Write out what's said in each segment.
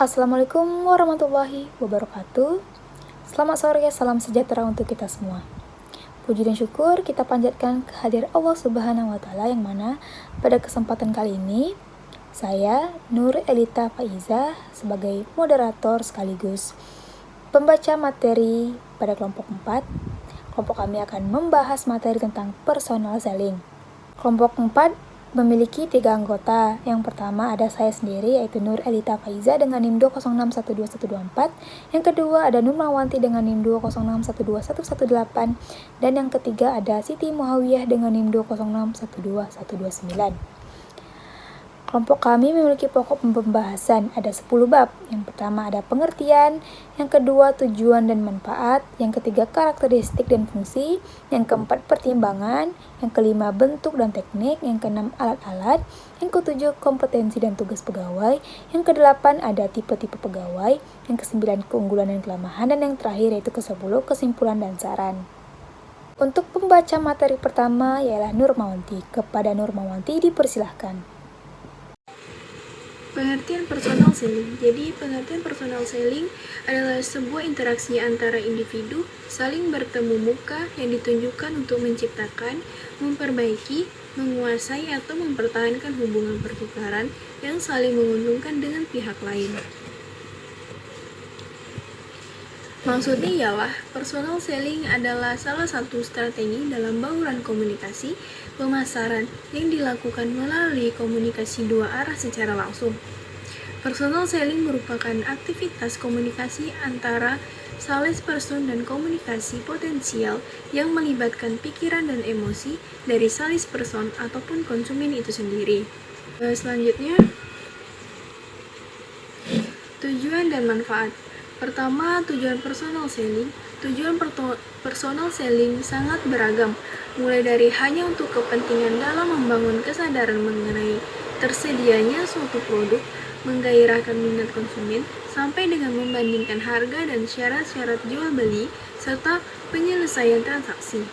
Assalamualaikum warahmatullahi wabarakatuh. Selamat sore, salam sejahtera untuk kita semua. Puji dan syukur kita panjatkan kehadiran Allah Subhanahu wa Ta'ala, yang mana pada kesempatan kali ini saya, Nur Elita Faiza, sebagai moderator sekaligus pembaca materi pada kelompok 4. Kelompok kami akan membahas materi tentang personal selling. Kelompok 4 memiliki 3 anggota. Yang pertama ada saya sendiri, yaitu Nur Elita Faiza dengan NIM 206121124. Yang kedua ada Nur Mawanti dengan NIM 206121118. Dan yang ketiga ada Siti Muhawiyah dengan NIM 206121129. Kelompok kami memiliki pokok pembahasan ada 10 bab. Yang pertama ada pengertian, yang kedua tujuan dan manfaat, yang ketiga karakteristik dan fungsi, yang keempat pertimbangan, yang kelima bentuk dan teknik, yang keenam alat-alat, yang ketujuh kompetensi dan tugas pegawai, yang kedelapan ada tipe-tipe pegawai, yang kesembilan keunggulan dan kelemahan, dan yang terakhir yaitu ke-10 kesimpulan dan saran. Untuk pembaca materi pertama ialah Nur Mawanti. Kepada Nur Mawanti dipersilahkan. Pengertian personal selling. Jadi, pengertian personal selling adalah sebuah interaksi antara individu saling bertemu muka yang ditunjukkan untuk menciptakan, memperbaiki, menguasai, atau mempertahankan hubungan pertukaran yang saling menguntungkan dengan pihak lain. Maksudnya ialah, personal selling adalah salah satu strategi dalam bauran komunikasi pemasaran yang dilakukan melalui komunikasi dua arah secara langsung. Personal selling merupakan aktivitas komunikasi antara salesperson dan komunikasi potensial yang melibatkan pikiran dan emosi dari salesperson ataupun konsumen itu sendiri. Selanjutnya, tujuan dan manfaat. Pertama, tujuan personal selling. Tujuan personal selling sangat beragam, mulai dari hanya untuk kepentingan dalam membangun kesadaran mengenai tersedianya suatu produk, menggairahkan minat konsumen, sampai dengan membandingkan harga dan syarat-syarat jual beli, serta penyelesaian transaksi.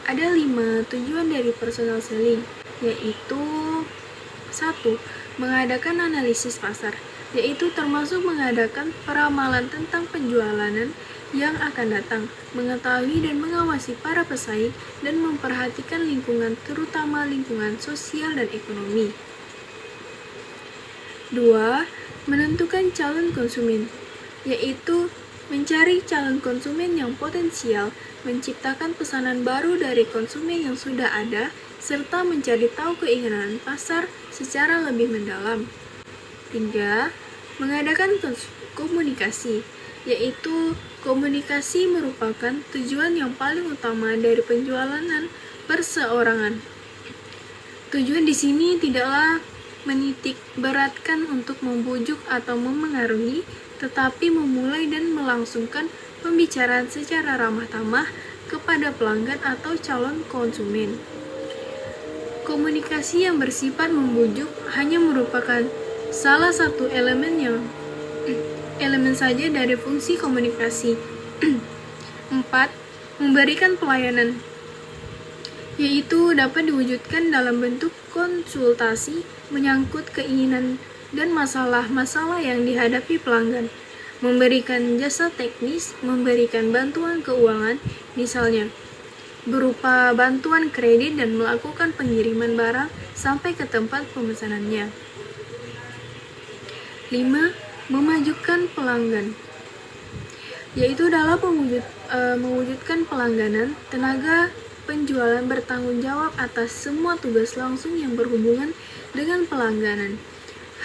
Ada 5 tujuan dari personal selling, yaitu 1. Mengadakan analisis pasar, yaitu termasuk mengadakan peramalan tentang penjualan yang akan datang, mengetahui dan mengawasi para pesaing, dan memperhatikan lingkungan, terutama lingkungan sosial dan ekonomi. 2. Menentukan calon konsumen, yaitu mencari calon konsumen yang potensial, menciptakan pesanan baru dari konsumen yang sudah ada, serta mencari tahu keinginan pasar secara lebih mendalam. 3. Mengadakan komunikasi, yaitu komunikasi merupakan tujuan yang paling utama dari penjualan perseorangan. Tujuan di sini tidaklah menitik beratkan untuk membujuk atau memengaruhi, tetapi memulai dan melangsungkan pembicaraan secara ramah tamah kepada pelanggan atau calon konsumen. Komunikasi yang bersifat membujuk hanya merupakan salah satu elemen saja dari fungsi komunikasi. 4. Memberikan pelayanan, yaitu dapat diwujudkan dalam bentuk konsultasi menyangkut keinginan dan masalah-masalah yang dihadapi pelanggan, memberikan jasa teknis, memberikan bantuan keuangan, misalnya berupa bantuan kredit, dan melakukan pengiriman barang sampai ke tempat pemesanannya. 5. Memajukan pelanggan, yaitu dalam mewujudkan pelangganan, tenaga penjualan bertanggung jawab atas semua tugas langsung yang berhubungan dengan pelangganan.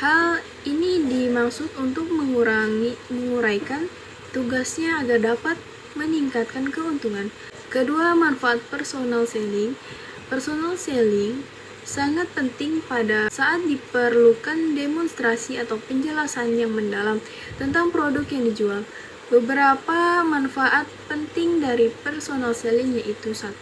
Hal ini dimaksud untuk menguraikan tugasnya agar dapat meningkatkan keuntungan. Kedua, manfaat personal selling. Personal selling sangat penting pada saat diperlukan demonstrasi atau penjelasan yang mendalam tentang produk yang dijual. Beberapa manfaat penting dari personal selling yaitu 1.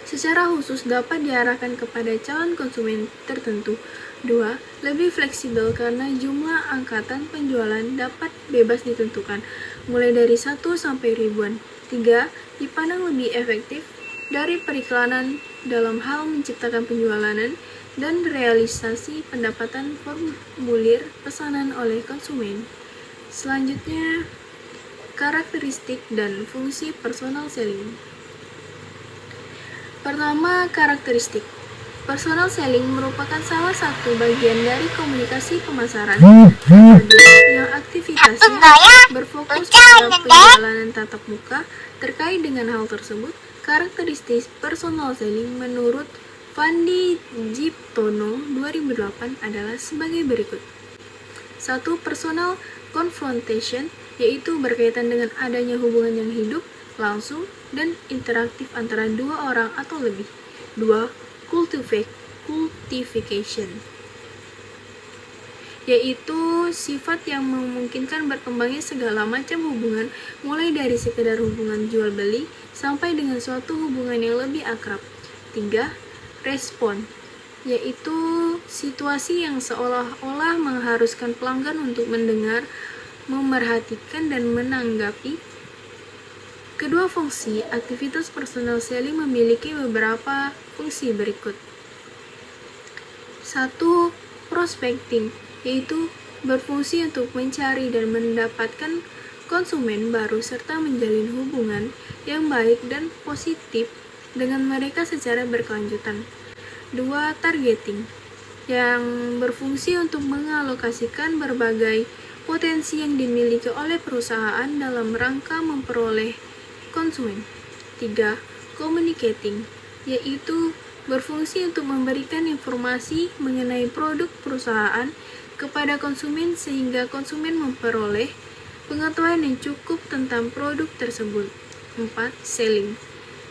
Secara khusus dapat diarahkan kepada calon konsumen tertentu. 2. Lebih fleksibel karena jumlah angkatan penjualan dapat bebas ditentukan, mulai dari 1 sampai ribuan. 3. Dipandang lebih efektif dari periklanan dalam hal menciptakan penjualan dan realisasi pendapatan formulir pesanan oleh konsumen. Selanjutnya, karakteristik dan fungsi personal selling. Pertama, karakteristik. Personal selling merupakan salah satu bagian dari komunikasi pemasaran yang aktivitasnya berfokus pada penjualan tatap muka. Terkait dengan hal tersebut, karakteristik personal selling menurut Fandi Jiptono 2008 adalah sebagai berikut. 1. Personal confrontation, yaitu berkaitan dengan adanya hubungan yang hidup, langsung, dan interaktif antara dua orang atau lebih. 2. Cultification, yaitu sifat yang memungkinkan berkembangnya segala macam hubungan, mulai dari sekedar hubungan jual beli sampai dengan suatu hubungan yang lebih akrab. 3. Respon, yaitu situasi yang seolah-olah mengharuskan pelanggan untuk mendengar, memerhatikan, dan menanggapi. Kedua fungsi aktivitas personal selling memiliki beberapa fungsi berikut. 1. Prospecting, yaitu berfungsi untuk mencari dan mendapatkan konsumen baru serta menjalin hubungan yang baik dan positif dengan mereka secara berkelanjutan. 2. Targeting, yang berfungsi untuk mengalokasikan berbagai potensi yang dimiliki oleh perusahaan dalam rangka memperoleh konsumen. 3. Communicating, yaitu berfungsi untuk memberikan informasi mengenai produk perusahaan kepada konsumen sehingga konsumen memperoleh pengetahuan yang cukup tentang produk tersebut. 4. Selling,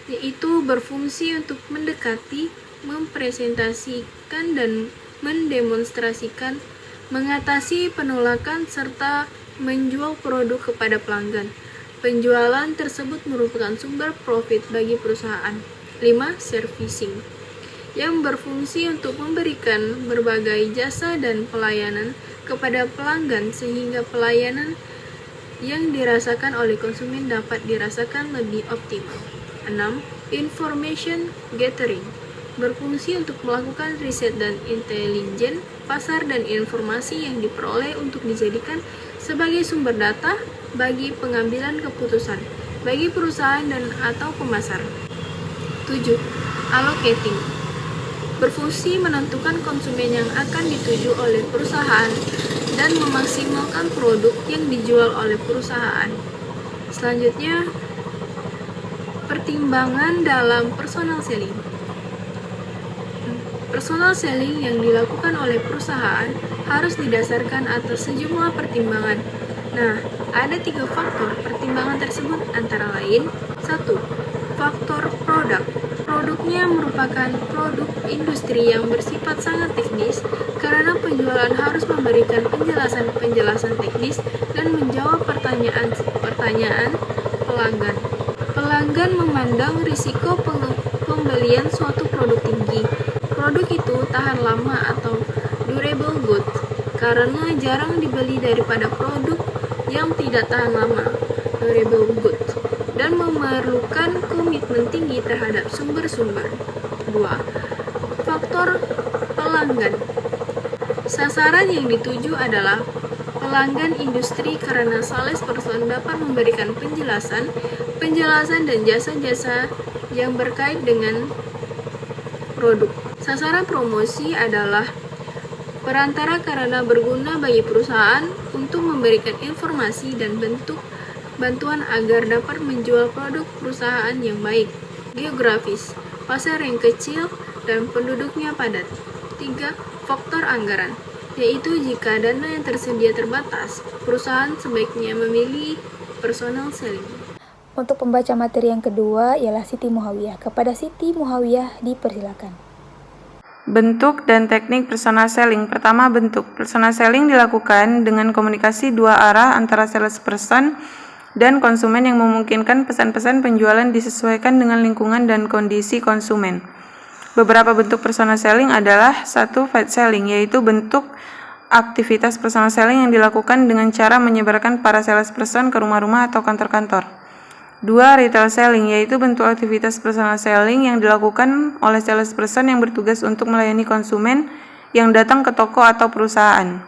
yaitu berfungsi untuk mendekati, mempresentasikan, dan mendemonstrasikan, mengatasi penolakan, serta menjual produk kepada pelanggan. Penjualan tersebut merupakan sumber profit bagi perusahaan. 5. Servicing, yang berfungsi untuk memberikan berbagai jasa dan pelayanan kepada pelanggan sehingga pelayanan yang dirasakan oleh konsumen dapat dirasakan lebih optimal. 6. Information gathering, berfungsi untuk melakukan riset dan intelijen pasar dan informasi yang diperoleh untuk dijadikan sebagai sumber data bagi pengambilan keputusan bagi perusahaan dan atau pemasar. 7. Allocating, berfungsi menentukan konsumen yang akan dituju oleh perusahaan dan memaksimalkan produk yang dijual oleh perusahaan. Selanjutnya, pertimbangan dalam personal selling. Personal selling yang dilakukan oleh perusahaan harus didasarkan atas sejumlah pertimbangan. Nah, ada 3 faktor pertimbangan tersebut antara lain. 1. Faktor produk. Produknya merupakan produk industri yang bersifat sangat teknis karena penjualan harus memberikan penjelasan teknis dan menjawab pertanyaan pelanggan. Pelanggan memandang risiko pembelian suatu produk tinggi. Produk itu tahan lama atau durable good karena jarang dibeli daripada produk yang tidak tahan lama, durable good, dan memerlukan komitmen tinggi terhadap sumber-sumber. 2. Faktor pelanggan. Sasaran yang dituju adalah pelanggan industri karena salesperson dapat memberikan penjelasan dan jasa-jasa yang berkait dengan produk. Sasaran promosi adalah perantara karena berguna bagi perusahaan untuk memberikan informasi dan bentuk bantuan agar dapat menjual produk perusahaan yang baik. Geografis, pasar yang kecil dan penduduknya padat. 3. Faktor anggaran, yaitu jika dana yang tersedia terbatas, perusahaan sebaiknya memilih personal selling. Untuk pembaca materi yang kedua ialah Siti Muhawiyah. Kepada Siti Muhawiyah dipersilakan. Bentuk dan teknik personal selling. Pertama, bentuk. Personal selling dilakukan dengan komunikasi dua arah antara salesperson dan konsumen yang memungkinkan pesan-pesan penjualan disesuaikan dengan lingkungan dan kondisi konsumen. Beberapa bentuk personal selling adalah 1. Field selling, yaitu bentuk aktivitas personal selling yang dilakukan dengan cara menyebarkan para salesperson ke rumah-rumah atau kantor-kantor. 2. Retail selling, yaitu bentuk aktivitas personal selling yang dilakukan oleh salesperson yang bertugas untuk melayani konsumen yang datang ke toko atau perusahaan.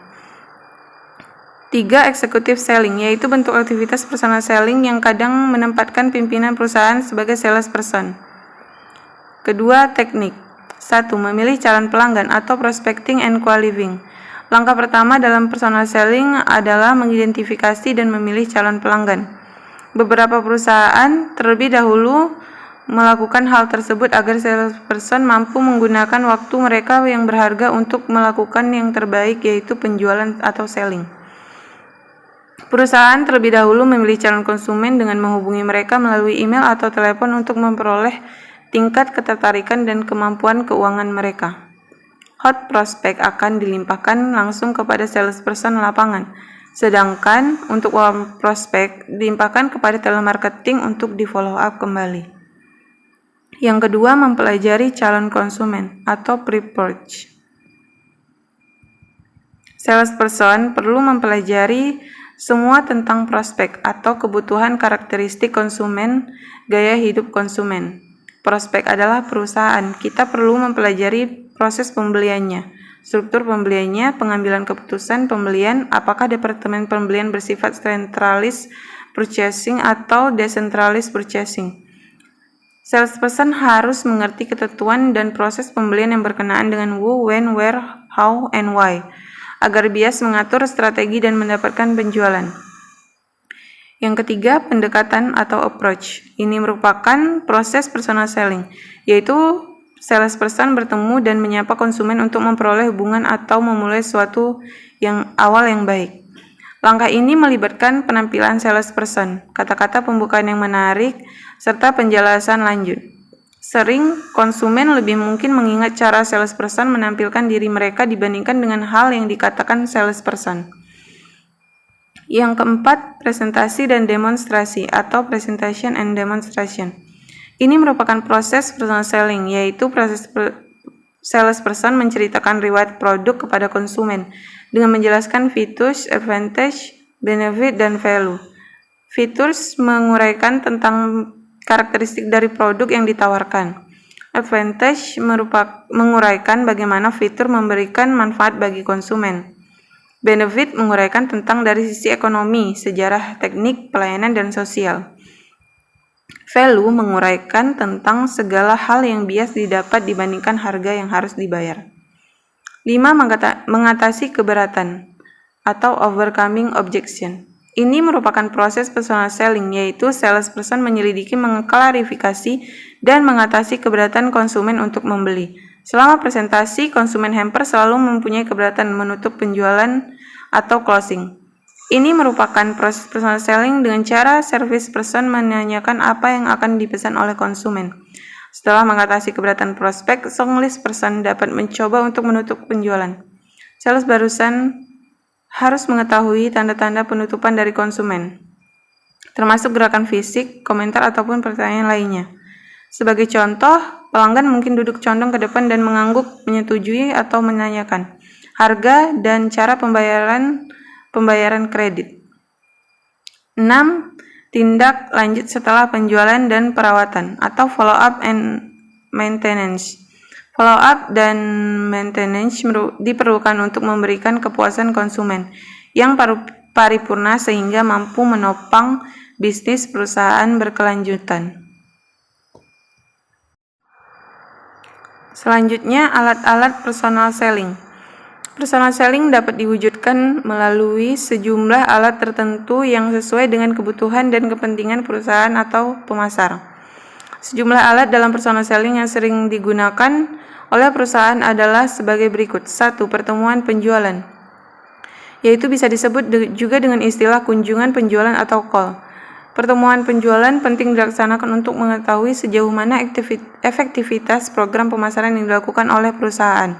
3. Executive selling, yaitu bentuk aktivitas personal selling yang kadang menempatkan pimpinan perusahaan sebagai salesperson. Kedua, teknik. 1. Memilih calon pelanggan atau prospecting and qualifying. Langkah pertama dalam personal selling adalah mengidentifikasi dan memilih calon pelanggan. Beberapa perusahaan terlebih dahulu melakukan hal tersebut agar salesperson mampu menggunakan waktu mereka yang berharga untuk melakukan yang terbaik, yaitu penjualan atau selling. Perusahaan terlebih dahulu memilih calon konsumen dengan menghubungi mereka melalui email atau telepon untuk memperoleh tingkat ketertarikan dan kemampuan keuangan mereka. Hot prospect akan dilimpahkan langsung kepada salesperson lapangan, sedangkan untuk warm prospect dilimpahkan kepada telemarketing untuk di-follow up kembali. Yang kedua, mempelajari calon konsumen atau pre-purchase. Salesperson perlu mempelajari semua tentang prospek atau kebutuhan karakteristik konsumen, gaya hidup konsumen. Prospek adalah perusahaan. Kita perlu mempelajari proses pembeliannya, struktur pembeliannya, pengambilan keputusan pembelian, apakah departemen pembelian bersifat centralized purchasing atau decentralized purchasing. Salesperson harus mengerti ketentuan dan proses pembelian yang berkenaan dengan who, when, where, how, and why, agar bias mengatur strategi dan mendapatkan penjualan. Yang ketiga, pendekatan atau approach. Ini merupakan proses personal selling, yaitu salesperson bertemu dan menyapa konsumen untuk memperoleh hubungan atau memulai suatu yang baik. Langkah ini melibatkan penampilan salesperson, kata-kata pembukaan yang menarik, serta penjelasan lanjut. Sering, konsumen lebih mungkin mengingat cara salesperson menampilkan diri mereka dibandingkan dengan hal yang dikatakan salesperson. Yang keempat, presentasi dan demonstrasi atau presentation and demonstration. Ini merupakan proses personal selling, yaitu proses salesperson menceritakan riwayat produk kepada konsumen dengan menjelaskan features, advantage, benefit, dan value. Features menguraikan tentang karakteristik dari produk yang ditawarkan. Advantage menguraikan bagaimana fitur memberikan manfaat bagi konsumen. Benefit menguraikan tentang dari sisi ekonomi, sejarah, teknik, pelayanan, dan sosial. Value menguraikan tentang segala hal yang bias didapat dibandingkan harga yang harus dibayar. 5. Mengatasi keberatan atau overcoming objection. Ini merupakan proses personal selling, yaitu salesperson menyelidiki, mengklarifikasi, dan mengatasi keberatan konsumen untuk membeli. Selama presentasi, konsumen hamper selalu mempunyai keberatan menutup penjualan atau closing. Ini merupakan proses personal selling dengan cara service person menanyakan apa yang akan dipesan oleh konsumen. Setelah mengatasi keberatan prospek, songlist person dapat mencoba untuk menutup penjualan. Sales barusan harus mengetahui tanda-tanda penutupan dari konsumen, termasuk gerakan fisik, komentar, ataupun pertanyaan lainnya. Sebagai contoh, pelanggan mungkin duduk condong ke depan dan mengangguk, menyetujui atau menanyakan harga dan cara pembayaran kredit. 6. Tindak lanjut setelah penjualan dan perawatan atau follow up and maintenance. Follow up dan maintenance diperlukan untuk memberikan kepuasan konsumen yang paripurna sehingga mampu menopang bisnis perusahaan berkelanjutan. Selanjutnya, alat-alat personal selling. Personal selling dapat diwujudkan melalui sejumlah alat tertentu yang sesuai dengan kebutuhan dan kepentingan perusahaan atau pemasar. Sejumlah alat dalam personal selling yang sering digunakan oleh perusahaan adalah sebagai berikut. 1. Pertemuan penjualan, yaitu bisa disebut juga dengan istilah kunjungan penjualan atau call. Pertemuan penjualan penting dilaksanakan untuk mengetahui sejauh mana efektivitas program pemasaran yang dilakukan oleh perusahaan.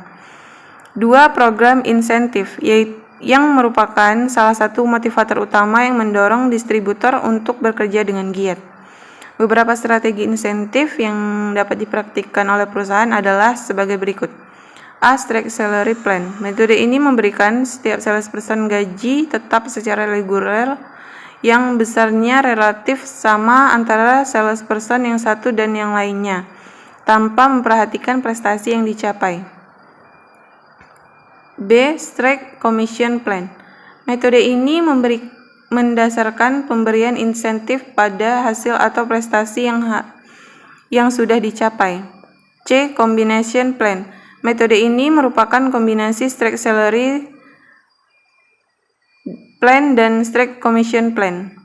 2. Program insentif, yang merupakan salah satu motivator utama yang mendorong distributor untuk bekerja dengan giat. Beberapa strategi insentif yang dapat dipraktikkan oleh perusahaan adalah sebagai berikut. A. Strict salary plan. Metode ini memberikan setiap salesperson gaji tetap secara reguler yang besarnya relatif sama antara salesperson yang satu dan yang lainnya, tanpa memperhatikan prestasi yang dicapai. B. Straight Commission Plan. Metode ini mendasarkan pemberian insentif pada hasil atau prestasi yang sudah dicapai. C. Combination Plan. Metode ini merupakan kombinasi Straight Salary Plan dan Straight Commission Plan.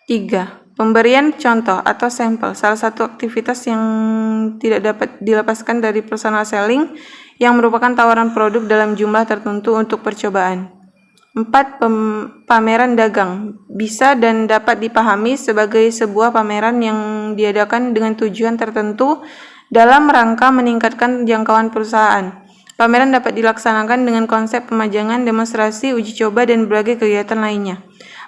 3. Pemberian contoh atau sampel, salah satu aktivitas yang tidak dapat dilepaskan dari personal selling yang merupakan tawaran produk dalam jumlah tertentu untuk percobaan. 4. Pameran dagang bisa dan dapat dipahami sebagai sebuah pameran yang diadakan dengan tujuan tertentu dalam rangka meningkatkan jangkauan perusahaan. Pameran dapat dilaksanakan dengan konsep pemajangan, demonstrasi, uji coba, dan berbagai kegiatan lainnya.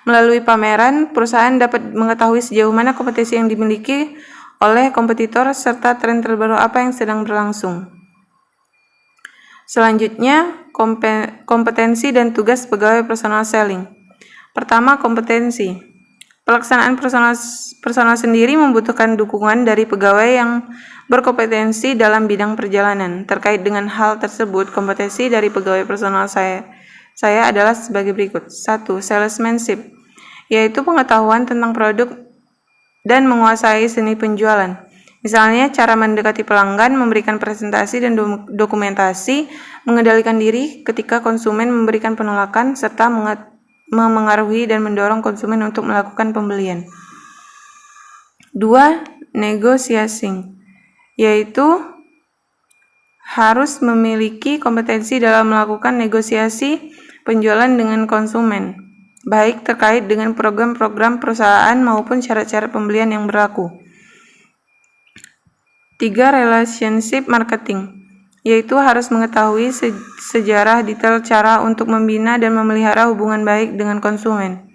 Melalui pameran, perusahaan dapat mengetahui sejauh mana kompetensi yang dimiliki oleh kompetitor serta tren terbaru apa yang sedang berlangsung. Selanjutnya, kompetensi dan tugas pegawai personal selling. Pertama, kompetensi. Pelaksanaan personal sendiri membutuhkan dukungan dari pegawai yang berkompetensi dalam bidang perjalanan. Terkait dengan hal tersebut, kompetensi dari pegawai personal saya adalah sebagai berikut. 1. Salesmanship, yaitu pengetahuan tentang produk dan menguasai seni penjualan. Misalnya, cara mendekati pelanggan, memberikan presentasi dan dokumentasi, mengendalikan diri ketika konsumen memberikan penolakan, serta memengaruhi dan mendorong konsumen untuk melakukan pembelian. 2. Negotiating, yaitu harus memiliki kompetensi dalam melakukan negosiasi penjualan dengan konsumen, baik terkait dengan program-program perusahaan maupun syarat-syarat pembelian yang berlaku. 3. Relationship marketing, yaitu harus mengetahui sejarah detail cara untuk membina dan memelihara hubungan baik dengan konsumen.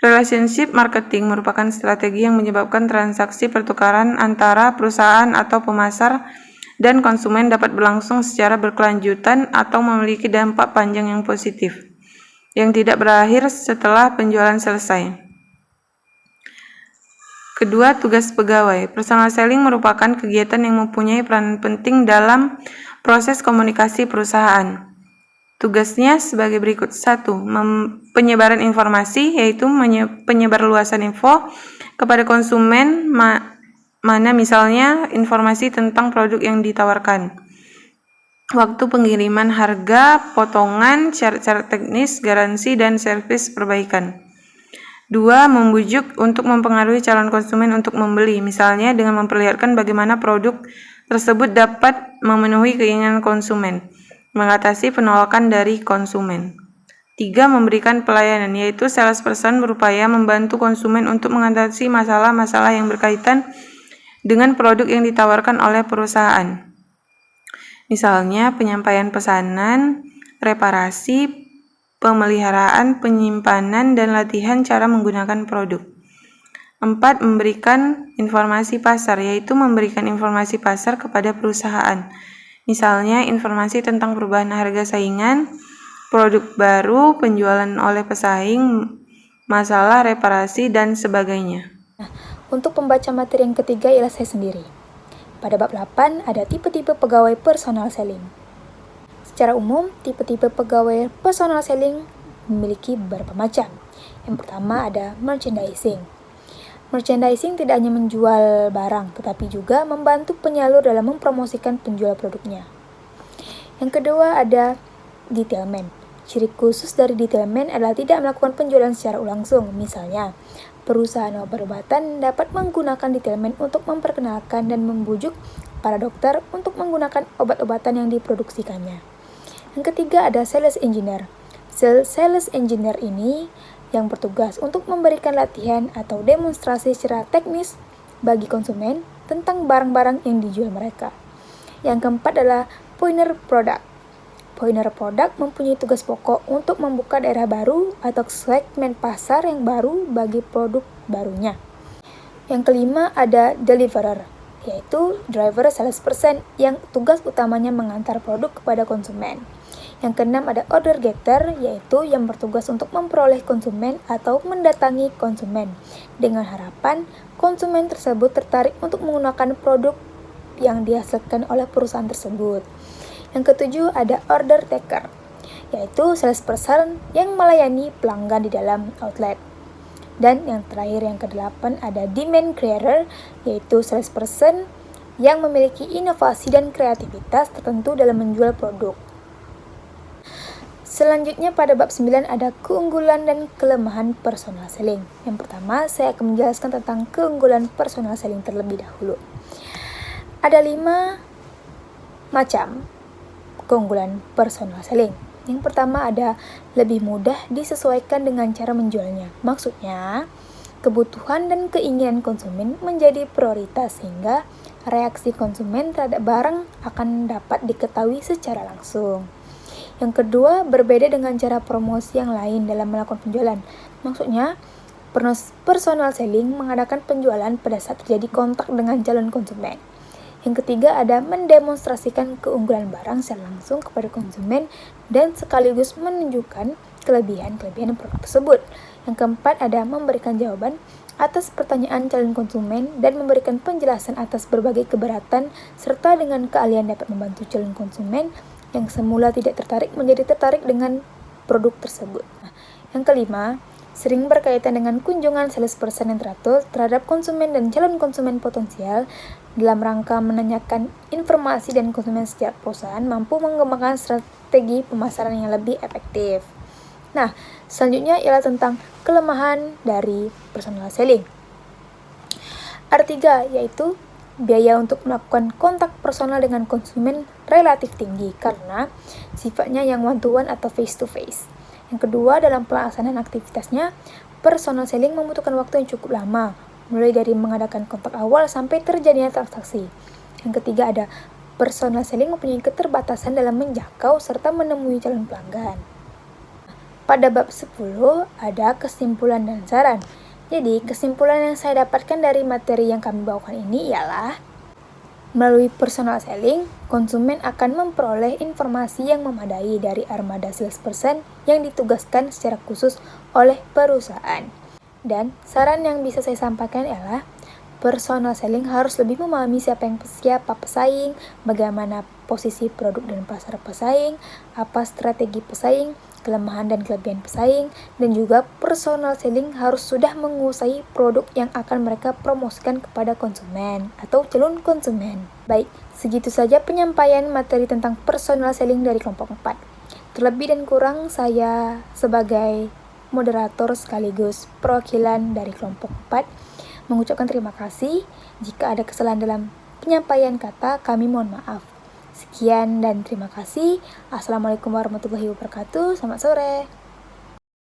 Relationship marketing merupakan strategi yang menyebabkan transaksi pertukaran antara perusahaan atau pemasar dan konsumen dapat berlangsung secara berkelanjutan atau memiliki dampak panjang yang positif, yang tidak berakhir setelah penjualan selesai. Kedua, tugas pegawai. Personal selling merupakan kegiatan yang mempunyai peran penting dalam proses komunikasi perusahaan. Tugasnya sebagai berikut. 1. Penyebaran informasi, yaitu penyebarluasan info kepada konsumen, mana misalnya informasi tentang produk yang ditawarkan, waktu pengiriman, harga, potongan, syarat-syarat teknis, garansi, dan servis perbaikan. 2. Membujuk untuk mempengaruhi calon konsumen untuk membeli, misalnya dengan memperlihatkan bagaimana produk tersebut dapat memenuhi keinginan konsumen, mengatasi penolakan dari konsumen. 3. Memberikan pelayanan, yaitu salesperson berupaya membantu konsumen untuk mengatasi masalah-masalah yang berkaitan dengan produk yang ditawarkan oleh perusahaan. Misalnya penyampaian pesanan, reparasi, pemeliharaan, penyimpanan, dan latihan cara menggunakan produk. 4. Memberikan informasi pasar, yaitu memberikan informasi pasar kepada perusahaan. Misalnya informasi tentang perubahan harga saingan, produk baru, penjualan oleh pesaing, masalah reparasi, dan sebagainya. Untuk pembaca materi yang ketiga ialah saya sendiri. Pada bab 8 ada tipe-tipe pegawai personal selling. Secara umum, tipe-tipe pegawai personal selling memiliki beberapa macam. Yang pertama ada merchandising. Merchandising tidak hanya menjual barang, tetapi juga membantu penyalur dalam mempromosikan penjual produknya. Yang kedua ada detailman. Ciri khusus dari detailman adalah tidak melakukan penjualan secara langsung. Misalnya, perusahaan obat-obatan dapat menggunakan detailman untuk memperkenalkan dan membujuk para dokter untuk menggunakan obat-obatan yang diproduksikannya. Yang ketiga ada sales engineer. Sales engineer ini yang bertugas untuk memberikan latihan atau demonstrasi secara teknis bagi konsumen tentang barang-barang yang dijual mereka. Yang keempat adalah pointer product. Pointer product mempunyai tugas pokok untuk membuka daerah baru atau segmen pasar yang baru bagi produk barunya. Yang kelima ada deliverer, yaitu driver salesperson yang tugas utamanya mengantar produk kepada konsumen. Yang keenam ada order getter, yaitu yang bertugas untuk memperoleh konsumen atau mendatangi konsumen dengan harapan konsumen tersebut tertarik untuk menggunakan produk yang dihasilkan oleh perusahaan tersebut. Yang ketujuh ada order taker, yaitu salesperson yang melayani pelanggan di dalam outlet. Dan yang terakhir yang kedelapan ada demand creator, yaitu salesperson yang memiliki inovasi dan kreativitas tertentu dalam menjual produk. Selanjutnya pada bab 9 ada keunggulan dan kelemahan personal selling. Yang pertama, saya akan menjelaskan tentang keunggulan personal selling terlebih dahulu. Ada 5 macam keunggulan personal selling. Yang pertama ada lebih mudah disesuaikan dengan cara menjualnya. Maksudnya, kebutuhan dan keinginan konsumen menjadi prioritas sehingga reaksi konsumen terhadap barang akan dapat diketahui secara langsung. Yang kedua, berbeda dengan cara promosi yang lain dalam melakukan penjualan. Maksudnya, personal selling mengadakan penjualan pada saat terjadi kontak dengan calon konsumen. Yang ketiga ada mendemonstrasikan keunggulan barang secara langsung kepada konsumen dan sekaligus menunjukkan kelebihan-kelebihan produk tersebut. Yang keempat ada memberikan jawaban atas pertanyaan calon konsumen dan memberikan penjelasan atas berbagai keberatan serta dengan keahlian dapat membantu calon konsumen yang semula tidak tertarik menjadi tertarik dengan produk tersebut. Yang kelima, sering berkaitan dengan kunjungan salesperson yang teratur terhadap konsumen dan calon konsumen potensial dalam rangka menanyakan informasi dan konsumen setiap perusahaan mampu mengembangkan strategi pemasaran yang lebih efektif. Nah, selanjutnya ialah tentang kelemahan dari personal selling. Ada 3, yaitu biaya untuk melakukan kontak personal dengan konsumen relatif tinggi karena sifatnya yang one-to-one atau face-to-face. Yang kedua, dalam pelaksanaan aktivitasnya, personal selling membutuhkan waktu yang cukup lama, mulai dari mengadakan kontak awal sampai terjadinya transaksi. Yang ketiga ada personal selling mempunyai keterbatasan dalam menjangkau serta menemui calon pelanggan. Pada bab 10 ada kesimpulan dan saran. Jadi, kesimpulan yang saya dapatkan dari materi yang kami bawakan ini ialah melalui personal selling, konsumen akan memperoleh informasi yang memadai dari armada salesperson yang ditugaskan secara khusus oleh perusahaan. Dan saran yang bisa saya sampaikan ialah personal selling harus lebih memahami siapa pesaing, bagaimana posisi produk dan pasar pesaing, apa strategi pesaing, kelemahan dan kelebihan pesaing, dan juga personal selling harus sudah menguasai produk yang akan mereka promosikan kepada konsumen atau calon konsumen. Baik, segitu saja penyampaian materi tentang personal selling dari kelompok 4. Terlebih dan kurang saya sebagai moderator sekaligus perwakilan dari kelompok 4 mengucapkan terima kasih. Jika ada kesalahan dalam penyampaian kata, kami mohon maaf. Sekian dan terima kasih. Assalamualaikum warahmatullahi wabarakatuh. Selamat sore.